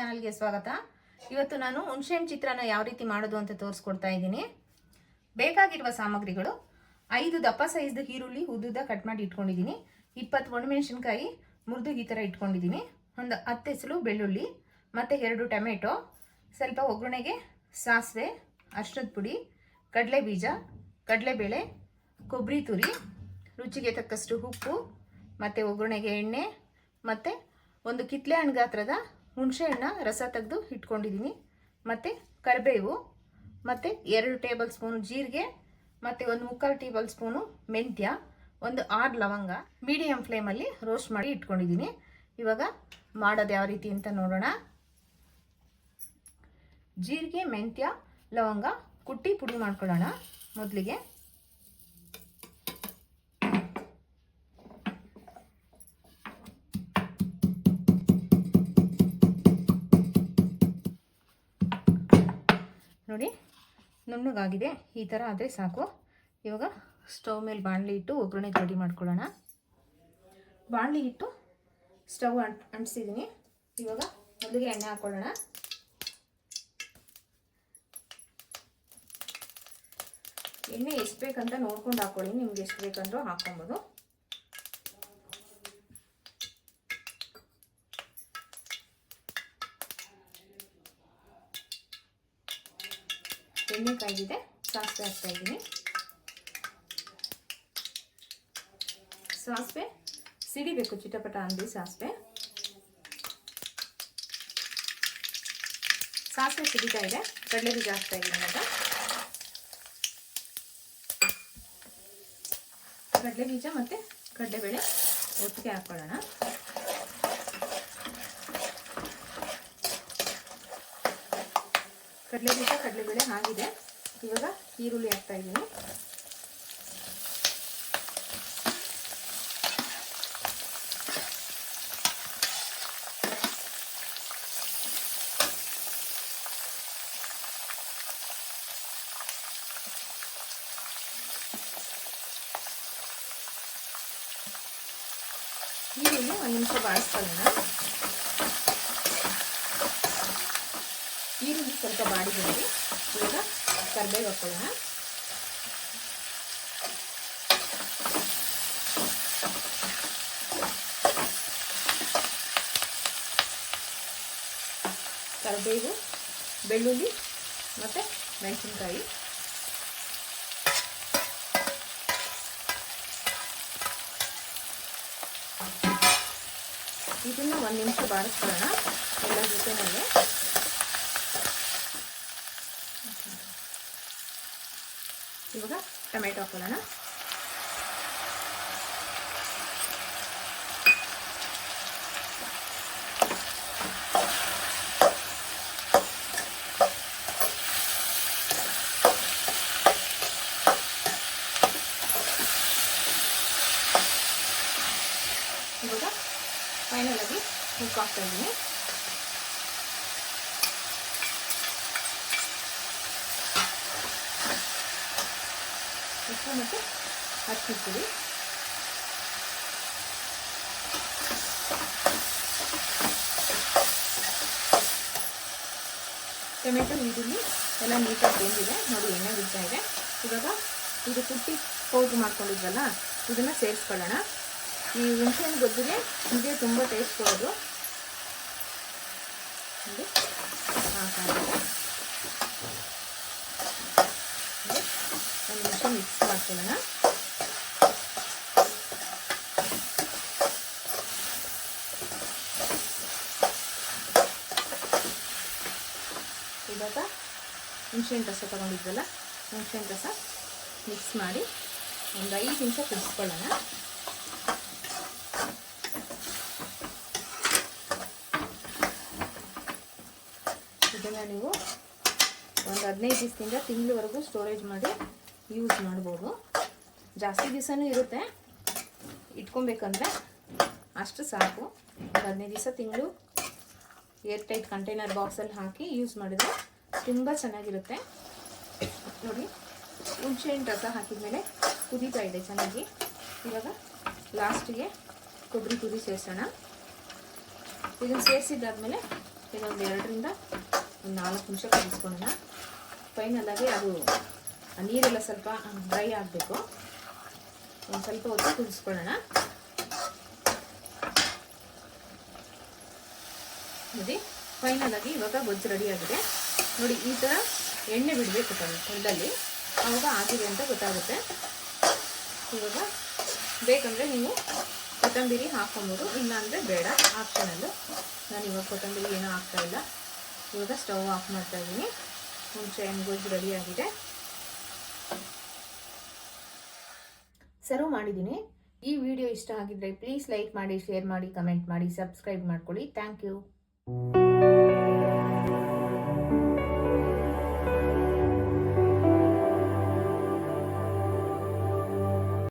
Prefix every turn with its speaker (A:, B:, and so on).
A: ಚಾನಲ್ಗೆ ಸ್ವಾಗತ. ಇವತ್ತು ನಾನು ಹುಣಸೆಹಣ್ಣು ಚಿತ್ರಾನ್ನ ಯಾವ ರೀತಿ ಮಾಡೋದು ಅಂತ ತೋರಿಸ್ಕೊಡ್ತಾ ಇದ್ದೀನಿ. ಬೇಕಾಗಿರುವ ಸಾಮಗ್ರಿಗಳು: 5 ದಪ್ಪ ಸೈಜ್ದು ಈರುಳ್ಳಿ ಉದ್ದುದ ಕಟ್ ಮಾಡಿ ಇಟ್ಕೊಂಡಿದ್ದೀನಿ, 20 ಒಣಮೆಣಸಿನಕಾಯಿ ಮುರಿದು ಈ ಥರ ಇಟ್ಕೊಂಡಿದ್ದೀನಿ, ಒಂದು 10 ಎಸಳು ಬೆಳ್ಳುಳ್ಳಿ, ಮತ್ತು 2 ಟೊಮೆಟೊ, ಸ್ವಲ್ಪ ಒಗ್ಗರಣೆಗೆ ಸಾಸಿವೆ, ಅರಿಶಿಣದ ಪುಡಿ, ಕಡಲೆ ಬೀಜ, ಕಡಲೆಬೇಳೆ, ಕೊಬ್ಬರಿ ತುರಿ, ರುಚಿಗೆ ತಕ್ಕಷ್ಟು ಉಪ್ಪು, ಮತ್ತು ಒಗ್ಗರಣೆಗೆ ಎಣ್ಣೆ, ಮತ್ತು ಒಂದು ಕಿತ್ಲೆ ಹಣ್ಣು ಗಾತ್ರದ ಹುಣಸೆ ಹಣ್ಣು ರಸ ತೆಗೆದು ಇಟ್ಕೊಂಡಿದ್ದೀನಿ, ಮತ್ತು ಕರಿಬೇವು, ಮತ್ತು 2 ಟೇಬಲ್ ಸ್ಪೂನು ಜೀರಿಗೆ, ಮತ್ತು 1/4 ಟೇಬಲ್ ಸ್ಪೂನು ಮೆಂತ್ಯ, ಒಂದು 6 ಲವಂಗ ಮೀಡಿಯಂ ಫ್ಲೇಮಲ್ಲಿ ರೋಸ್ಟ್ ಮಾಡಿ ಇಟ್ಕೊಂಡಿದ್ದೀನಿ. ಇವಾಗ ಮಾಡೋದು ಯಾವ ರೀತಿ ಅಂತ ನೋಡೋಣ. ಜೀರಿಗೆ, ಮೆಂತ್ಯ, ಲವಂಗ ಕುಟ್ಟಿ ಪುಡಿ ಮಾಡ್ಕೊಳ್ಳೋಣ. ಮೊದಲಿಗೆ ನೋಡಿ, ನುಣ್ಣಗಾಗಿದೆ. ಈ ಥರ ಆದರೆ ಸಾಕು. ಇವಾಗ ಸ್ಟವ್ ಮೇಲೆ ಬಾಣಲಿ ಇಟ್ಟು ಒಗ್ಗರಣೆಗೆ ರೆಡಿ ಮಾಡ್ಕೊಳ್ಳೋಣ. ಬಾಣಲಿ ಇಟ್ಟು ಸ್ಟವ್ ಅಂಟಿಸಿದ್ದೀನಿ. ಇವಾಗ ಮೊದಲಿಗೆ ಎಣ್ಣೆ ಹಾಕ್ಕೊಳ್ಳೋಣ. ಎಣ್ಣೆ ಎಷ್ಟು ಬೇಕಂತ ನೋಡ್ಕೊಂಡು ಹಾಕ್ಕೊಳ್ಳಿ, ನಿಮ್ಗೆ ಎಷ್ಟು ಬೇಕಂದ್ರೂ ಹಾಕ್ಕೊಬೋದು. ಎಣ್ಣೆ ಕಾಯ್ದಿದೆ, ಸಾಸಿವೆ ಹಾಕ್ತಾ ಇದ್ದೀನಿ. ಸಾಸಿವೆ ಸಿಡಿಬೇಕು, ಚಿಟಪಟ ಅಂದಿ ಸಾಸಿವೆ ಸಿಡಿತಾ ಇದೆ. ಕಡಲೆ ಬೀಜ ಹಾಕ್ತಾ ಇದ್ದೀನಿ. ಈಗ ಕಡಲೆ ಬೀಜ ಮತ್ತು ಕಡಲೆಬೇಳೆ ಒಟ್ಟಿಗೆ ಹಾಕ್ಕೊಳ್ಳೋಣ. ಕಡಲೆ ಬೀಜ ಕಡಲೆಬೇಳೆ ಆಗಿದೆ. ಇವಾಗ ಈರುಳ್ಳಿ ಹಾಕ್ತಾ ಇದ್ದೀನಿ. ಈರುಳ್ಳಿ 1 ನಿಮಿಷ ಬಾಡಿಸ್ಕೊಳ್ಳೋಣ. ಈರುಳ್ಳಿ ಸ್ವಲ್ಪ ಬಾಡಿಗೆಯಲ್ಲಿ ಇವಾಗ ಕರಿಬೇವು ಹಾಕ್ಕೊಳ್ಳೋಣ. ಕರಿಬೇವು, ಬೆಳ್ಳುಳ್ಳಿ ಮತ್ತು ಮೆಣಸಿನಕಾಯಿ. ಇದನ್ನು 1 ನಿಮಿಷ ಬಾಡಿಸ್ಕೊಳ್ಳೋಣ ಎಲ್ಲ ಜೊತೆನಲ್ಲೇ. ಇವಾಗ ಟೊಮೆಟೊ ಹಾಕೊಳ್ಳೋಣ. ಇವಾಗ ಫೈನಲ್ ಆಗಿ ಉಪ್ಪು ಹಾಕ್ತಾ ಇದ್ದೀನಿ. ಉಪ್ಪು ಮತ್ತು ಅರಿಶಿಣದ ಪುಡಿ. ಟೊಮೆಟೊ, ಈರುಳ್ಳಿ ಎಲ್ಲ ನೀಟಾಗಿ ಬೆಂದಿದೆ. ನೋಡಿ, ಎಣ್ಣೆ ಬಿಡ್ತಾ ಇದೆ. ಇವಾಗ ಇದು ಕುಟ್ಟಿ ಪೌಡ್ರ್ ಮಾಡ್ಕೊಂಡಿದ್ವಲ್ಲ, ಇದನ್ನು ಸೇರಿಸ್ಕೊಳ್ಳೋಣ. ಈ ಹುಣಸೆಹಣ್ಣು ಗೊಜ್ಜಿಗೆ ಇದೇ ತುಂಬ ಟೇಸ್ಟ್ ಕೊಡೋದು. ಒಂದು ನಿಮಿಷ ಮಿಕ್ಸ್ ಮಾಡ್ಕೊಳ್ಳೋಣ. ಇವಾಗ ಹುಣಸೆಹಣ್ಣು ರಸ ತೊಗೊಂಡಿದ್ವಲ್ಲ, ಹುಣಸೆಹಣ್ಣು ರಸ ಮಿಕ್ಸ್ ಮಾಡಿ ಒಂದು 5 ನಿಮಿಷ ಕುದಿಸ್ಕೊಳ್ಳೋಣ. ಇದನ್ನು ನೀವು ಒಂದು 15 ದಿವಸದಿಂದ ತಿಂಗಳವರೆಗೂ ಸ್ಟೋರೇಜ್ ಮಾಡಿ ಯೂಸ್ ಮಾಡ್ಬೋದು. ಜಾಸ್ತಿ ದಿವಸನೂ ಇರುತ್ತೆ, ಇಟ್ಕೊಬೇಕಂದ್ರೆ ಅಷ್ಟು ಸಾಕು. ಒಂದು 15 ದಿವಸ, ತಿಂಗಳು ಏರ್ ಟೈಟ್ ಕಂಟೈನರ್ ಬಾಕ್ಸಲ್ಲಿ ಹಾಕಿ ಯೂಸ್ ಮಾಡಿದ್ರೆ ತುಂಬ ಚೆನ್ನಾಗಿರುತ್ತೆ. ನೋಡಿ, ಹುಣಸೆಹಣ್ಣು ರಸ ಹಾಕಿದ್ಮೇಲೆ ಕುದೀತಾ ಇದೆ ಚೆನ್ನಾಗಿ. ಇವಾಗ ಲಾಸ್ಟಿಗೆ ಕೊಬ್ಬರಿ ತುರಿ ಸೇರಿಸೋಣ. ಇದನ್ನು ಸೇರಿಸಿದ್ದಾದ್ಮೇಲೆ ಇನ್ನೊಂದು 2ರಿಂದ 4 ನಿಮಿಷ ಕುದಿಸ್ಕೊಳ್ಳೋಣ. ಫೈನಲಾಗಿ ಅದು ನೀರೆಲ್ಲ ಸ್ವಲ್ಪ ಡ್ರೈ ಆಗಬೇಕು. ಒಂದು ಸ್ವಲ್ಪ ಹೊತ್ತು ಕುದಿಸ್ಕೊಳ್ಳೋಣ. ನೋಡಿ ಫೈನಲಾಗಿ ಇವಾಗ ಗೊಜ್ಜು ರೆಡಿಯಾಗಿದೆ. ನೋಡಿ ಈ ಥರ ಎಣ್ಣೆ ಬಿಡಬೇಕು ಹೊಲದಲ್ಲಿ, ಆವಾಗ ಆಗಿದೆ ಅಂತ ಗೊತ್ತಾಗುತ್ತೆ. ಇವಾಗ ಬೇಕಂದರೆ ನೀವು ಕೊತ್ತಂಬರಿ ಹಾಕ್ಕೊಬೋದು, ಇಲ್ಲಾಂದರೆ ಬೇಡ, ಆಪ್ಷನಲ್ಲು. ನಾನು ಇವಾಗ ಕೊತ್ತಂಬರಿ ಏನೂ ಹಾಕ್ತಾ ಇಲ್ಲ. ಇವಾಗ ಸ್ಟವ್ ಆಫ್ ಮಾಡ್ತಾ ಇದ್ದೀನಿ. ಹುಣಸೆ ಹಣ್ಣು ಗೊಜ್ಜು ರೆಡಿಯಾಗಿದೆ. ಸರ್ವ್ ಮಾಡಿದ್ದೀನಿ. ಈ ವಿಡಿಯೋ ಇಷ್ಟ ಆಗಿದ್ದರೆ ಪ್ಲೀಸ್ ಲೈಕ್ ಮಾಡಿ, ಶೇರ್ ಮಾಡಿ, ಕಮೆಂಟ್ ಮಾಡಿ, ಸಬ್ಸ್ಕ್ರೈಬ್ ಮಾಡ್ಕೊಳ್ಳಿ. Thank you.